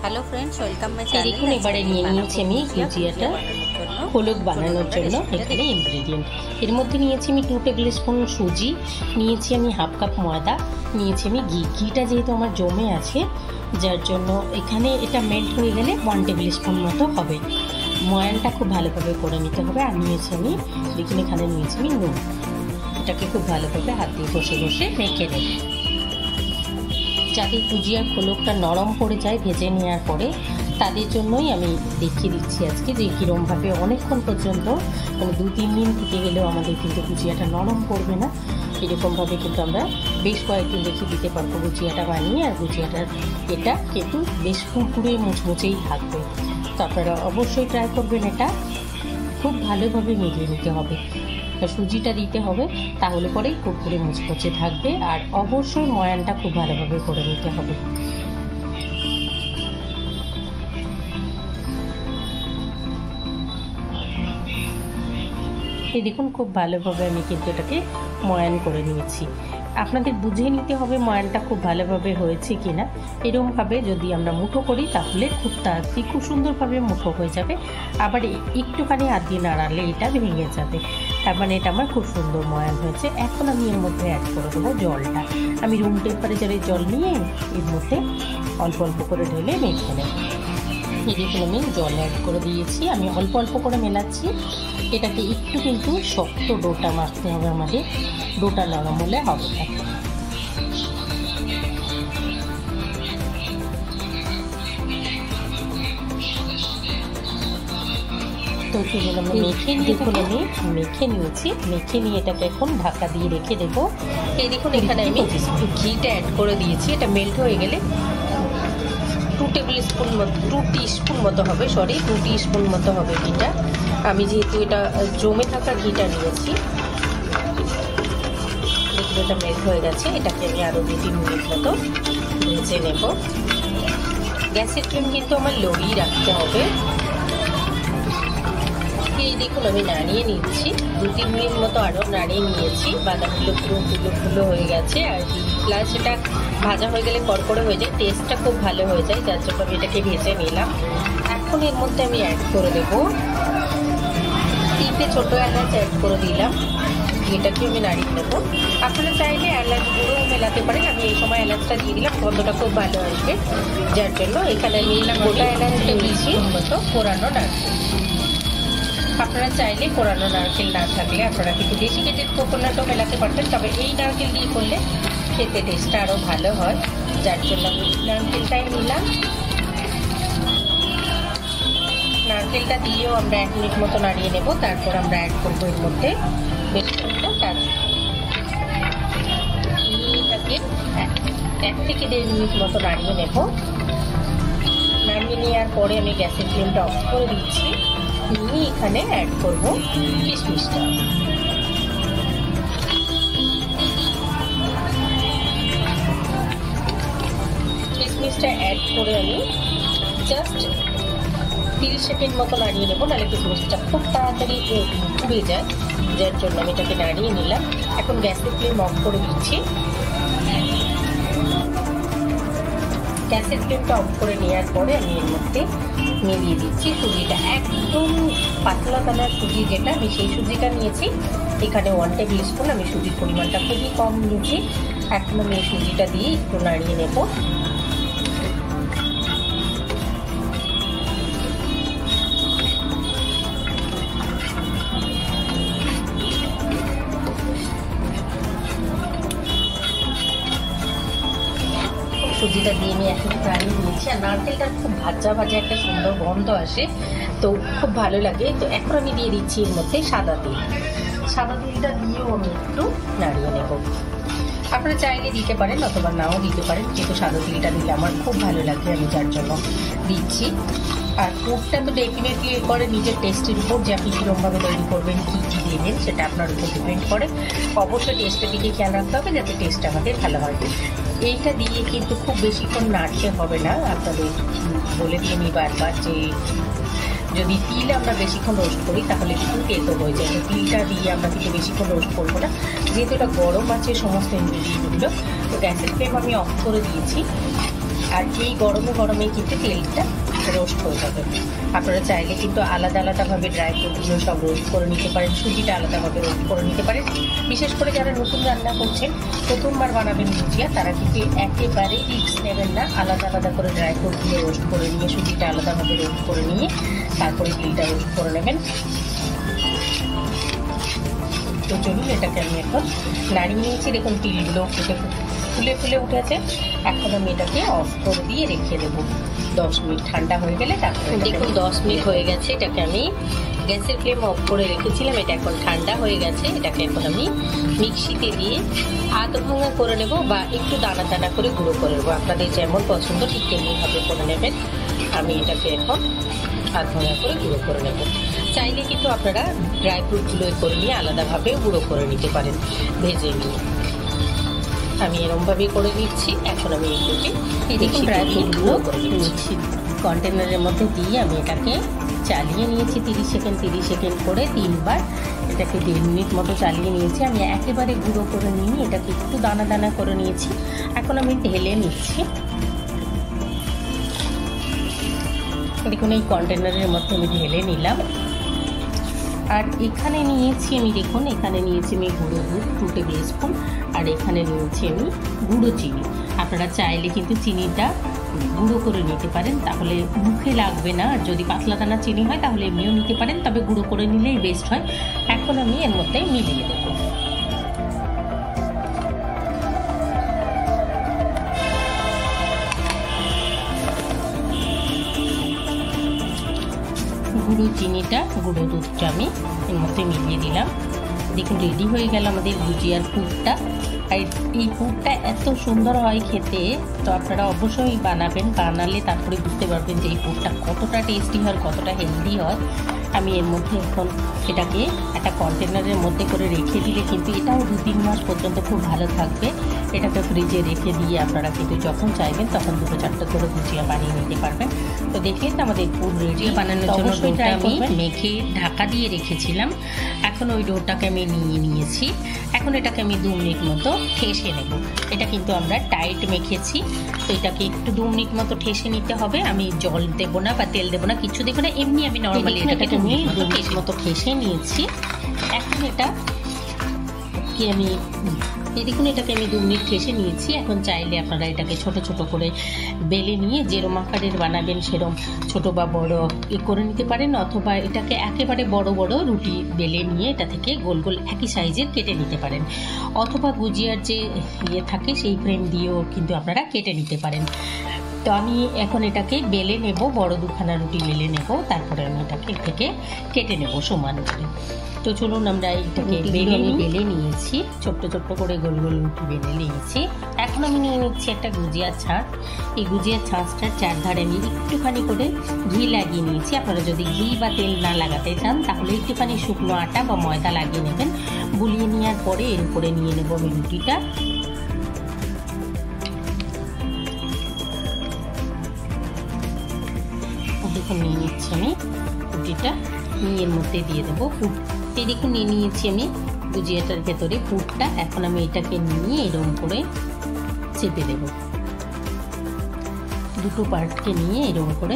Hello friends, welcome my channel. देखুন এবারে নিয়ে নিয়েছি আমি গুজিয়াটা খোলক বানানোর জন্য। এখানে ইনগ্রেডিয়েন্ট এর মধ্যে নিয়েছি আমি 2 টেবিল স্পুন সুজি, নিয়েছি আমি হাফ কাপ ময়দা, নিয়েছি আমি ঘিটা যেহেতু আমার জমে আছে যার জন্য এখানে এটা মেল্ট হয়ে গেলে 1 টেবিল স্পুন মতো হবে। ময়ানটা খুব ভালোভাবে করে নিতে হবে। আর নিয়েছি আমি দেখুন এখানে নিয়েছি আমি নুন। এটাকে খুব ভালোভাবে হাত দিয়ে ঘষে ঘষে মেখে নেব যাতে গুজিয়ার খোলকটা নরম পড়ে যায় ভেজে নেওয়ার পরে। তাদের জন্যই আমি দেখিয়ে দিচ্ছি আজকে যে কীরকমভাবে অনেকক্ষণ পর্যন্ত মানে 2-3 দিন থেকে গেলেও আমাদের কিন্তু গুজিয়াটা নরম পড়বে না। এরকমভাবে কিন্তু আমরা বেশ কয়েকদিন রেখে দিতে পারবো গুজিয়াটা বানিয়ে। আর গুজিয়াটার এটা কিন্তু বেশ কুরকুরে মুচমুচেই থাকবে। তো আপনারা অবশ্যই ট্রাই করবেন। এটা খুব ভালোভাবে মিলিয়ে নিতে হবে, সুজিটা দিতে হবে, তাহলে পরেই কুরকুরে মুচমুচে থাকবে। আর অবশ্যই ময়ানটা খুব ভালোভাবে করে নিতে হবে। এই দেখুন খুব ভালোভাবে আমি কিন্তু এটাকে ময়ান করে নিয়েছি। আপনাদের বুঝে নিতে হবে ময়ানটা খুব ভালোভাবে হয়েছে কিনা। এরকমভাবে যদি আমরা মুঠো করি তাহলে খুব তাড়াতাড়ি খুব সুন্দরভাবে মুঠো হয়ে যাবে। আবার একটুখানি হাত দিয়ে নাড়ালে এটা ভেঙে যাবে। তার মানে এটা আমার খুব সুন্দর ময়ান হয়েছে। এখন আমি এর মধ্যে অ্যাড করে দেবো জলটা। আমি রুম টেম্পারেচারে জল নিয়ে এর মধ্যে অল্প অল্প করে ঢেলে মেখে নেব। এই দেখুন আমি জল অ্যাড করে দিয়েছি। আমি অল্প অল্প করে মেলাচ্ছি। এটাকে একটু কিন্তু শক্ত ডোটা মাখতে হবে আমাদের, ডোটা নরম হলে হবে না। তো চলুন আমি মেখে নিয়েছি। মেখে নিয়ে এটাকে এখন ঢাকা দিয়ে রেখে দেবো। এই দেখুন এখানে আমি ঘিটা অ্যাড করে দিয়েছি। এটা মেল্ট হয়ে গেলে 2 টিস্পুন মতো হবে, 2 টিস্পুন মতো হবে ঘিটা। আমি যেহেতু এটা জমে থাকা ঘিটা নিয়েছি, দেখুন এটা মেল্ট হয়ে গেছে। এটাকে আমি আরও 2-3 মিনিট মতো ভেজে নেব। গ্যাসের ফ্লেম কিন্তু আমার লোই রাখতে হবে। এই দেখুন আমি নাড়িয়ে নিচ্ছি, 2-3 মিনিট মতো আরও নাড়িয়ে নিয়েছি। বাদামগুলো পুরো ফুলো হয়ে গেছে। আর প্লাস এটা ভাজা হয়ে গেলে কড়কড়ে হয়ে যায়, টেস্টটা খুব ভালো হয়ে যায়, যার জন্য আমি এটাকে ভেজে নিলাম। এখন এর মধ্যে আমি অ্যাড করে দেবো 3টে ছোটো এলাচ অ্যাড করে দিলাম। এটাকে আমি নাড়িয়ে নেবো। আপনারা চাইলে এলাচ গুঁড়ো মেলাতে পারেন। আমি এই সময় এলাচটা দিয়ে দিলাম, গন্ধটা খুব ভালো আসবে, যার জন্য এখানে আমি গোটা এলাচটা দিয়েছি মতো কোরানো নারকেল। আপনারা চাইলে কোরানো নারকেল না থাকলে আপনারা কিন্তু ডেসিকেটেড কোকোনাটও মেলাতে পারবেন, তবে এই নারকেল দিয়ে করলে খেতে টেস্টটা আরও ভালো হয়, যার জন্য আমি নারকেলটাই নিলাম। নারকেলটা দিয়েও আমরা 1 মিনিট মতো নাড়িয়ে নেব। তারপর আমরা অ্যাড করবো এর মধ্যে বেশ কিছুটা কাজু। এটাকে 1 থেকে 1.5 মিনিট মতো নাড়িয়ে নেব। নাড়িয়ে নেওয়ার পরে আমি গ্যাসের ফ্লেমটা অফ করে দিচ্ছি। নিয়ে এখানে অ্যাড করবো কিশমিশটা। কিশমিশটা অ্যাড করে আমি জাস্ট 30 সেকেন্ড মতো নাড়িয়ে নেবো, নাহলে কিশমিশটা খুব তাড়াতাড়ি পুড়ে যায়, যার জন্য আমি এটাকে নাড়িয়ে নিলাম। এখন গ্যাসের ফ্লেম অফ করে দিচ্ছি। গ্যাসের ফ্লেমটা অফ করে নেওয়ার পরে আমি এর মধ্যে মিলিয়ে দিচ্ছি সুজিটা। একদম পাতলা কালার সুজি যেটা, আমি সেই সুজিটা নিয়েছি। এখানে 1 টেবিল স্পুন, আমি সুজির পরিমাণটা খুবই কম নিয়েছি। এখন আমি এই সুজিটা দিয়ে একটু নাড়িয়ে নেব। সুজিটা দিয়ে আমি এখন নাড়িয়ে নিয়েছি। আর নারকেলটার খুব ভাজা ভাজা একটা সুন্দর গন্ধ আসে, তো খুব ভালো লাগে। তো এখন আমি দিয়ে দিচ্ছি এর মধ্যে সাদা তেল। সাদা তেলটা দিয়েও আমি একটু নাড়িয়ে নেব। আপনারা চাইলে দিতে পারেন অথবা নাও দিতে পারেন, কিন্তু সাদা তেলটা দিলে আমার খুব ভালো লাগে, আমি যার জন্য দিচ্ছি। আর পুরটা তো ডেফিনেটলি করে নিজের টেস্টের উপর, যে আপনি কীরকমভাবে তৈরি করবেন, কী কী দেবেন, সেটা আপনার উপর ডিপেন্ড করে। অবশ্যই টেস্টের দিকে খেয়াল রাখতে হবে যাতে টেস্টটা আমাদের ভালো হয়। এইটা দিয়ে কিন্তু খুব বেশিক্ষণ নাড়তে হবে না। আপনাদের বলে দিয়ে নিই বারবার যে যদি তিল আমরা বেশিক্ষণ রোস্ট করি তাহলে কিন্তু তেতো হয়ে যায়। তিলটা দিয়ে আমরা কিন্তু বেশিক্ষণ রোস্ট করবো না, যেহেতু এটা গরম আছে সমস্ত ইনগ্রিডিয়েন্টগুলো। তো গ্যাসের ফ্লেম আমি অফ করে দিয়েছি। আর এই গরমে গরমে কিন্তু তেলটা রোস্ট হয়ে যাবে। আপনারা চাইলে কিন্তু আলাদা আলাদাভাবে ড্রাই ফ্রুটগুলো সব রোস্ট করে নিতে পারেন, সুজিটা আলাদাভাবে রোস্ট করে নিতে পারেন। বিশেষ করে যারা নতুন রান্না করছেন, প্রথমবার বানাবেন ভুজিয়া, তারা কিন্তু একেবারেই রিস্ক নেবেন না। আলাদা আলাদা করে ড্রাই ফ্রুটগুলো রোস্ট করে নিয়ে, সুজিটা আলাদাভাবে রোস্ট করে নিয়ে তারপরে তিলটা রোস্ট করে নেবেন। তো চলুন, এটাকে আমি এখন নাড়িয়ে নিয়েছি। দেখুন তিলগুলো ফুলে ফুলে উঠেছে। এখন আমি এটাকে অফ করে দিয়ে রেখে দেবো 10 মিনিট। ঠান্ডা হয়ে গেলে তারপরে দেখুন 10 মিনিট হয়ে গেছে। এটাকে আমি গ্যাসের ফ্লেম অফ করে রেখেছিলাম, এটা এখন ঠান্ডা হয়ে গেছে। এটাকে এখন আমি মিক্সিতে দিয়ে আধ ভাঙা করে নেব বা একটু দানা দানা করে গুঁড়ো করে নেবো। আপনাদের যেমন পছন্দ ঠিক তেমনিভাবে করে নেবেন। আমি এটাকে এখন আধ ভাঙা করে গুঁড়ো করে নেব। চাইলে কিন্তু আপনারা ড্রাই ফ্রুটগুলো করে নিয়ে আলাদাভাবে গুঁড়ো করে নিতে পারেন ভেজে নিয়ে। আমি এরমভাবেই করে নিচ্ছি। এখন আমি এগুলোকে ড্রাই ফ্রুটগুলো করে নিচ্ছি। কন্টেনারের মধ্যে দিয়ে আমি এটাকে চালিয়ে নিয়েছি 30 সেকেন্ড করে 3বার। এটাকে 1.5 মিনিট মতো চালিয়ে নিয়েছি। আমি একেবারে গুঁড়ো করে নিয়ে এটাকে একটু দানা দানা করে নিয়েছি। এখন আমি ঢেলে নিচ্ছি। দেখুন এই কন্টেনারের মধ্যে আমি ঢেলে নিলাম। আর এখানে নিয়েছি আমি, দেখুন এখানে নিয়েছি আমি গুঁড়ো দুধ 2 টেবিল স্পুন, আর এখানে নিয়েছি আমি গুঁড়ো চিনি। আপনারা চাইলে কিন্তু চিনিটা গুঁড়ো করে নিতে পারেন, তাহলে মুখে লাগবে না। আর যদি পাতলা দানা চিনি হয় তাহলে এমনিও নিতে পারেন, তবে গুঁড়ো করে নিলেই বেস্ট হয়। এখন আমি এর মধ্যে মিলিয়ে দেবো। গুঁড়ো চিনিটা, গুঁড়ো দুধটা আমি এর মধ্যে মিলিয়ে দিলাম। দেখুন রেডি হয়ে গেল আমাদের ভুজিয়ার পুরটা। আর এই পুরটা এত সুন্দর হয় খেতে, তো আপনারা অবশ্যই বানাবেন। বানালে তারপরে বুঝতে পারবেন যে এই পুরটা কতটা টেস্টি হয়, কতটা হেলদি হয়। আমি এর মধ্যে এখন এটাকে একটা কন্টেনারের মধ্যে করে রেখে দিলে কিন্তু এটাও 2-3 মাস পর্যন্ত খুব ভালো থাকবে। এটাকে ফ্রিজে রেখে দিয়ে আপনারা কিন্তু যখন চাইবেন তখন 2-4টা করে ভুজিয়া বানিয়ে নিতে পারবেন। তো দেখলেন তো আমাদের পুর রেডি। বানানোর জন্য ডোটা আমি মেখে ঢাকা দিয়ে রেখেছিলাম। এখন ওই ডোটাকে আমি নিয়ে নিয়েছি। এখন এটাকে আমি 2 মিনিট মতো ঠেসে নেব। এটা কিন্তু আমরা টাইট মেখেছি, তো এটাকে একটু 2 মিনিট মতো ঠেসে নিতে হবে। আমি জল দেবো না বা তেল দেবো না, কিছু দেবো না, এমনি আমি নর্মালি এটাকে 2 মিনিট মতো ঠেসে নিয়েছি। এখন এটা কি আমি দেখুন এটাকে আমি 2 মিনিট ঠেসে নিয়েছি। এখন চাইলে আপনারা এটাকে ছোট ছোট করে বেলে নিয়ে যেরম আকারের বানাবেন সেরম ছোট বা বড় করে নিতে পারেন, অথবা এটাকে একেবারে বড় বড় রুটি বেলে নিয়ে এটা থেকে গোল গোল একই সাইজের কেটে নিতে পারেন, অথবা গুজিয়ার যে থাকে সেই ফ্রেম দিয়েও কিন্তু আপনারা কেটে নিতে পারেন। তো আমি এখন এটাকে বেলে নেব, বড় 2খানা রুটি বেলে নেব, তারপরে আমি এটাকে থেকে কেটে নেব সমান করে। তো চলুন আমরা এটাকে বেলে নিয়েছি, ছোট্ট ছোট্ট করে গোল গোল রুটি বেলে নিয়েছি। এখন আমি নিয়ে নিচ্ছি একটা গুজিয়ার ছাঁচ। এই গুজিয়ার ছাঁচটার চারধারে আমি একটুখানি করে ঘি লাগিয়ে নিয়েছি। আপনারা যদি ঘি বা তেল না লাগাতে চান তাহলে একটুখানি শুকনো আটা বা ময়দা লাগিয়ে নেবেন। বুলিয়ে নেওয়ার পরে এর উপরে নিয়ে নেব আমি রুটিটা। দেখুন নিয়ে নিচ্ছি আমি রুটিটা, নিয়ে এর মধ্যে দিয়ে দেবো পুর। এই দেখুন নিয়ে নিয়েছি আমি গুজিয়াটার ভেতরে পুরটা। এখন আমি এটাকে নিয়ে এরকম করে চেপে দেব। দুটো পার্টকে নিয়ে এরকম করে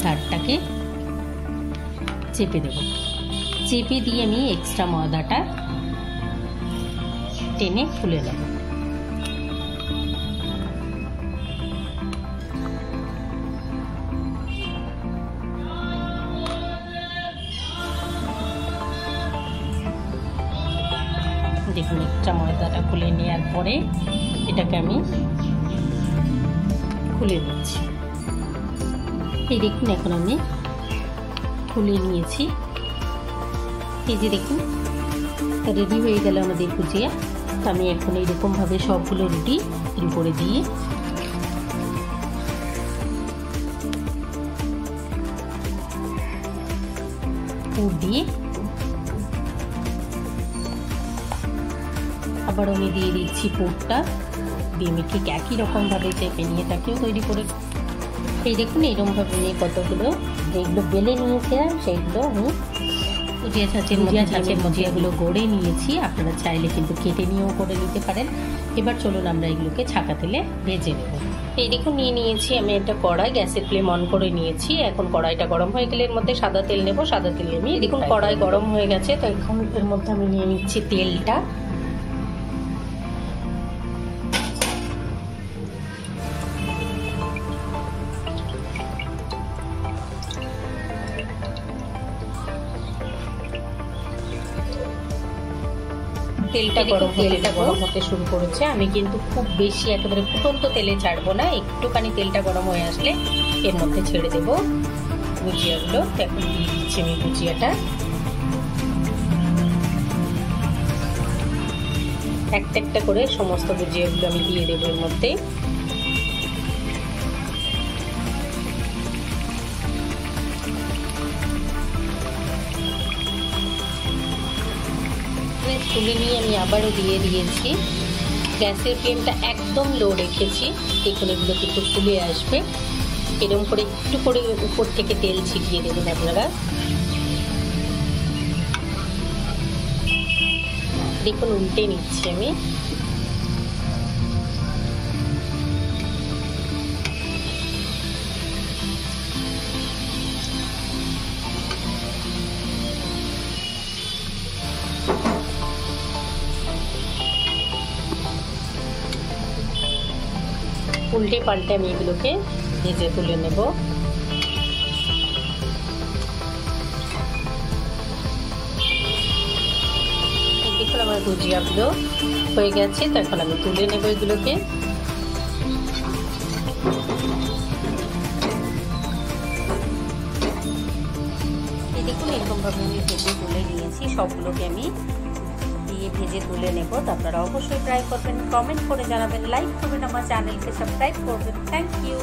তারটাকে চেপে দেব। চেপে দিয়ে আমি এক্সট্রা ময়দাটা টেনে খুলে নেব। দেখুন একটা ময়দাটা খুলে নেওয়ার পরে এটাকে আমি খুলে নিচ্ছি। এই দেখুন এখন আমি খুলে নিয়েছি। এই যে দেখুন রেডি হয়ে গেল আমাদের ভুজিয়া। তো আমি এখন এইরকমভাবে সবগুলো রুটি এর উপরে দিয়ে পুর দিয়ে আবার আমি দিয়ে দিচ্ছি পুরটা দিয়ে আমি ঠিক একই রকমভাবে চেপে নিয়ে এটাকেও তৈরি করে। এই দেখুন এরকমভাবে নিয়ে কতগুলো যেগুলো বেলে নিয়েছিলাম সেইগুলো আমি ভুজিয়া ছাঁচের মধ্যে এগুলো গড়ে নিয়েছি, আপনারা চাইলে কিন্তু কেটে নিয়েও করে নিতে পারেন। এবার চলুন আমরা এগুলোকে ছাঁকা তেলে ভেজে নেব। এই দেখুন নিয়ে নিয়েছি আমি একটা কড়াই, গ্যাসের ফ্লেম অন করে নিয়েছি। এখন কড়াইটা গরম হয়ে গেলে এর মধ্যে সাদা তেল নেব। সাদা তেল আমি দেখুন কড়াই গরম হয়ে গেছে, তো এখন এর মধ্যে আমি নিয়ে নিচ্ছি তেলটা। তেলটা গরম হতে শুরু করেছে। আমি কিন্তু খুব বেশি একেবারে ফুটন্ত তেলে ছাড়বো না, একটুখানি তেলটা গরম হয়ে আসলে এর মধ্যে ছেড়ে দেবো ভুজিয়াগুলো। এখন দিয়ে দিচ্ছি আমি ভুজিয়াটা, একটা একটা করে সমস্ত ভুজিয়াগুলো আমি দিয়ে দেবো এর মধ্যে। তুলে নিয়ে আমি আবারও দিয়ে দিয়েছি। গ্যাসের ফ্লেমটা একদম লো রেখেছি। দেখুন এগুলো কিন্তু ফুলে আসবে, এরকম করে একটু করে উপর থেকে তেল ছিটিয়ে দেবেন আপনারা। দেখুন উল্টে নিচ্ছি আমি। উল্টে পাল্টে আমি এগুলোকে ভেজে তুলে নেব। দেখুন আমার ভুজিয়াগুলো হয়ে গেছে, তো এখন আমি তুলে নেব এগুলোকে। দেখুন এরকম ভাবে আমি ভেজে তুলে নিয়েছি, সবগুলোকে আমি দিয়ে ভেজে তুলে নেব। তো আপনারা অবশ্যই ট্রাই করবেন, কমেন্ট করে জানাবেন, লাইক করবেন, আমার চ্যানেলকে সাবস্ক্রাইব করবেন। Thank you.